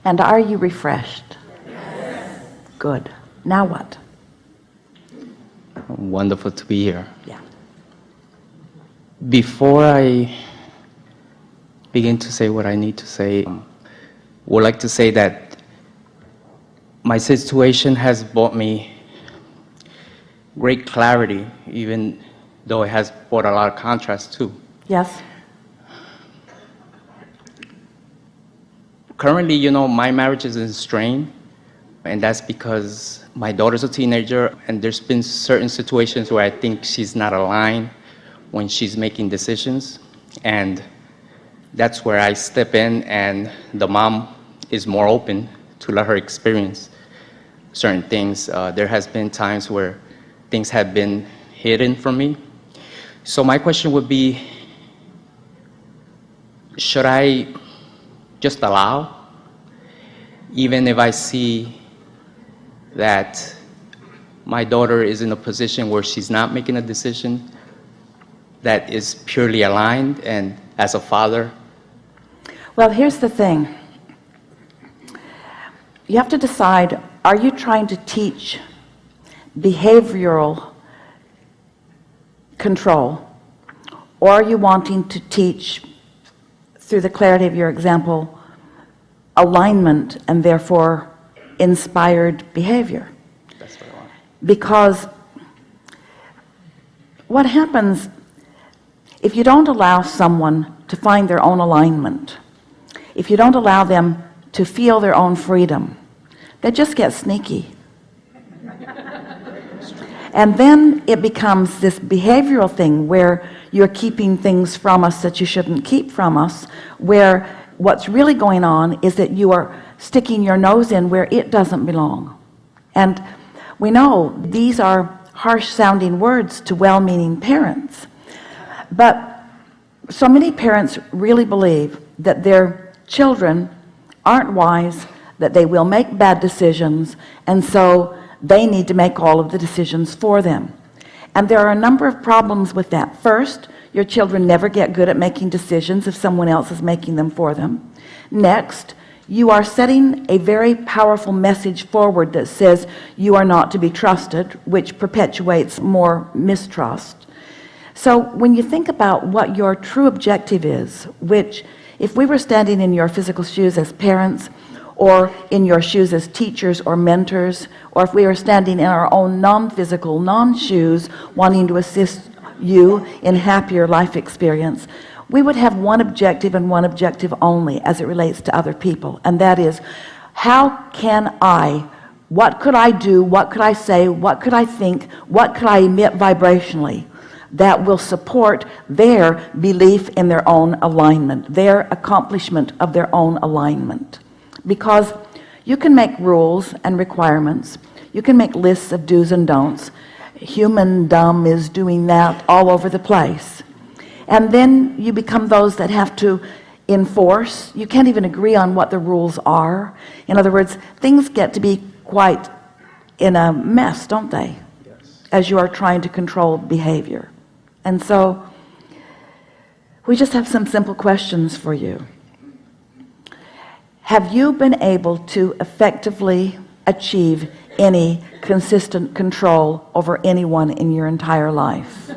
And are you refreshed? Yes. Good. Now what? Wonderful to be here. Yeah. Before I begin to say what I need to say, would like to say that my situation has brought me great clarity, even though it has brought a lot of contrast too. Yes. Currently, my marriage is in strain, and that's because my daughter's a teenager, and there's been certain situations where I think she's not aligned when she's making decisions, and that's where I step in, and the mom is more open to let her experience certain things. There has been times where things have been hidden from me. So my question would be, should I just allow, even if I see that my daughter is in a position where she's not making a decision that is purely aligned, and as a father? Well, here's the thing. You have to decide, are you trying to teach behavioral control, or are you wanting to teach, through the clarity of your example, alignment and therefore inspired behavior? That's what I want. Because what happens if you don't allow someone to find their own alignment, if you don't allow them to feel their own freedom, they just get sneaky. And then it becomes this behavioral thing where you're keeping things from us that you shouldn't keep from us, where what's really going on is that you are sticking your nose in where it doesn't belong. And we know these are harsh sounding words to well-meaning parents, but so many parents really believe that their children aren't wise, that they will make bad decisions, and so they need to make all of the decisions for them. And there are a number of problems with that. First, your children never get good at making decisions if someone else is making them for them. Next, you are setting a very powerful message forward that says you are not to be trusted, which perpetuates more mistrust. So when you think about what your true objective is, which if we were standing in your physical shoes as parents, or in your shoes as teachers or mentors, or if we were standing in our own non-physical, non-shoes, wanting to assist you in happier life experience, we would have one objective and one objective only as it relates to other people, and that is, how can I, what could I do, what could I say, what could I think, what could I emit vibrationally that will support their belief in their own alignment, their accomplishment of their own alignment. Because you can make rules and requirements, you can make lists of do's and don'ts. Humandom is doing that all over the place, and then you become those that have to enforce. You can't even agree on what the rules are. In other words, things get to be quite in a mess, don't they? Yes. As you are trying to control behavior. And so we just have some simple questions for you. Have you been able to effectively achieve any consistent control over anyone in your entire life?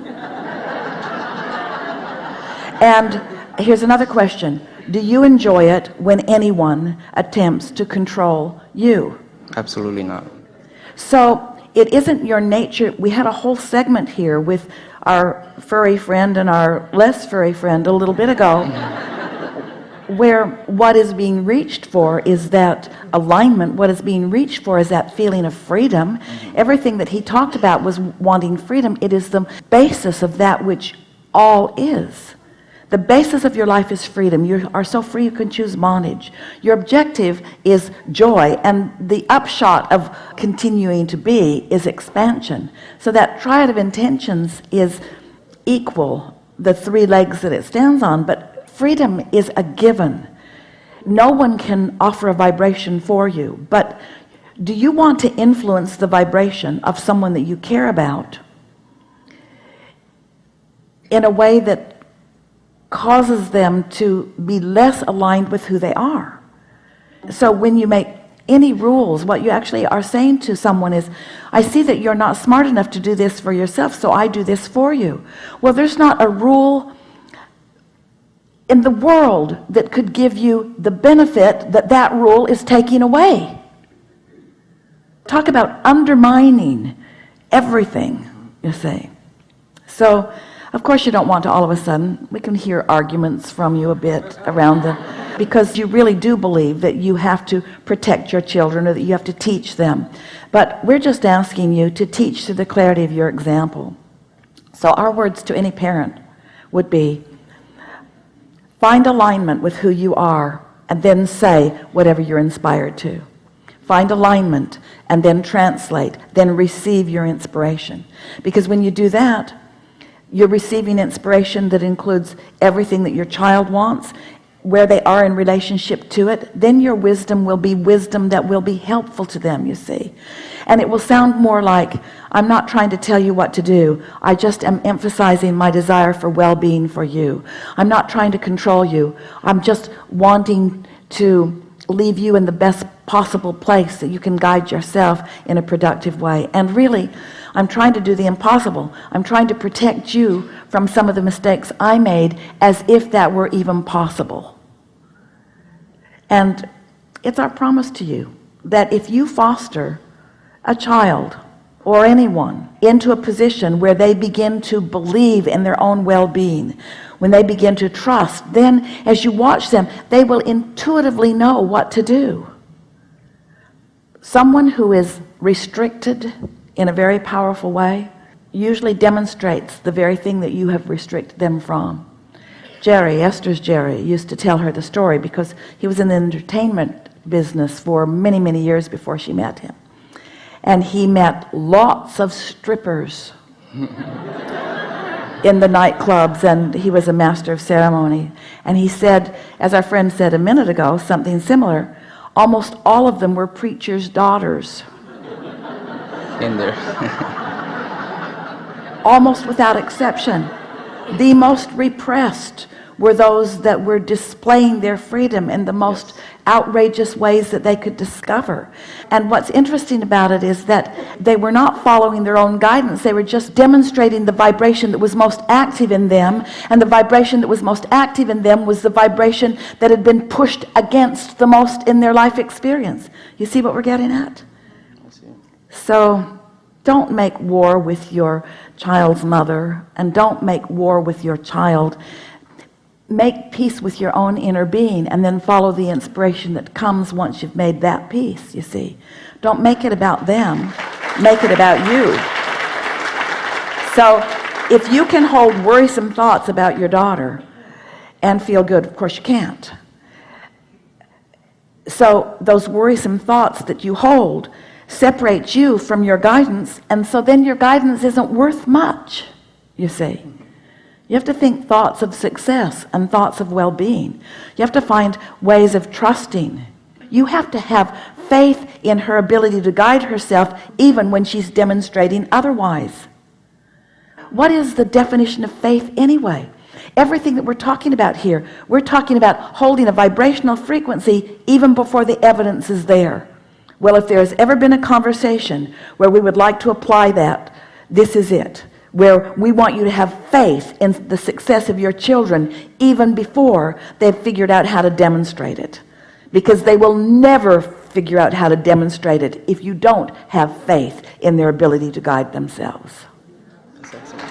And here's another question. Do you enjoy it when anyone attempts to control you? Absolutely not. So it isn't your nature. We had a whole segment here with our furry friend and our less furry friend a little bit ago, where what is being reached for is that alignment. What is being reached for is that feeling of freedom. Everything that he talked about was wanting freedom. It is the basis of that which all is. The basis of your life is freedom. You are so free you can choose bondage. Your objective is joy, and the upshot of continuing to be is expansion. So that triad of intentions is equal, the three legs that it stands on, but freedom is a given. No one can offer a vibration for you, but do you want to influence the vibration of someone that you care about in a way that causes them to be less aligned with who they are? So when you make any rules, what you actually are saying to someone is, I see that you're not smart enough to do this for yourself, so I do this for you. Well, there's not a rule in the world that could give you the benefit that that rule is taking away. Talk about undermining everything, you see. So of course you don't want to all of a sudden, we can hear arguments from you a bit around because you really do believe that you have to protect your children or that you have to teach them. But we're just asking you to teach through the clarity of your example. So our words to any parent would be, find alignment with who you are and then say whatever you're inspired to. Find alignment and then translate, then receive your inspiration. Because when you do that, you're receiving inspiration that includes everything that your child wants, where they are in relationship to it. Then your wisdom will be wisdom that will be helpful to them, you see. And it will sound more like, I'm not trying to tell you what to do, I just am emphasizing my desire for well-being for you. I'm not trying to control you, I'm just wanting to leave you in the best possible place that you can guide yourself in a productive way. And really, I'm trying to do the impossible. I'm trying to protect you from some of the mistakes I made, as if that were even possible. And it's our promise to you that if you foster a child or anyone into a position where they begin to believe in their own well-being, when they begin to trust, then as you watch them, they will intuitively know what to do. Someone who is restricted in a very powerful way usually demonstrates the very thing that you have restricted them from. Esther's Jerry used to tell her the story because he was in the entertainment business for many, many years before she met him. And he met lots of strippers in the nightclubs, and he was a master of ceremony. And he said, as our friend said a minute ago, something similar, almost all of them were preachers' daughters. In there. Almost without exception. The most repressed were those that were displaying their freedom in the most outrageous ways that they could discover. And what's interesting about it is that they were not following their own guidance. They were just demonstrating the vibration that was most active in them, and the vibration that was most active in them was the vibration that had been pushed against the most in their life experience. You see what we're getting at? So don't make war with your child's mother, and don't make war with your child. Make peace with your own inner being, and then follow the inspiration that comes once you've made that peace, you see. Don't make it about them, make it about you. So if you can hold worrisome thoughts about your daughter and feel good, of course you can't. So those worrisome thoughts that you hold separate you from your guidance, and so then your guidance isn't worth much, you see. You have to think thoughts of success and thoughts of well-being. You have to find ways of trusting. You have to have faith in her ability to guide herself even when she's demonstrating otherwise. What is the definition of faith anyway? Everything that we're talking about here, we're talking about holding a vibrational frequency even before the evidence is there. Well, if there's ever been a conversation where we would like to apply that, this is it. Where we want you to have faith in the success of your children even before they've figured out how to demonstrate it. Because they will never figure out how to demonstrate it if you don't have faith in their ability to guide themselves. That's excellent.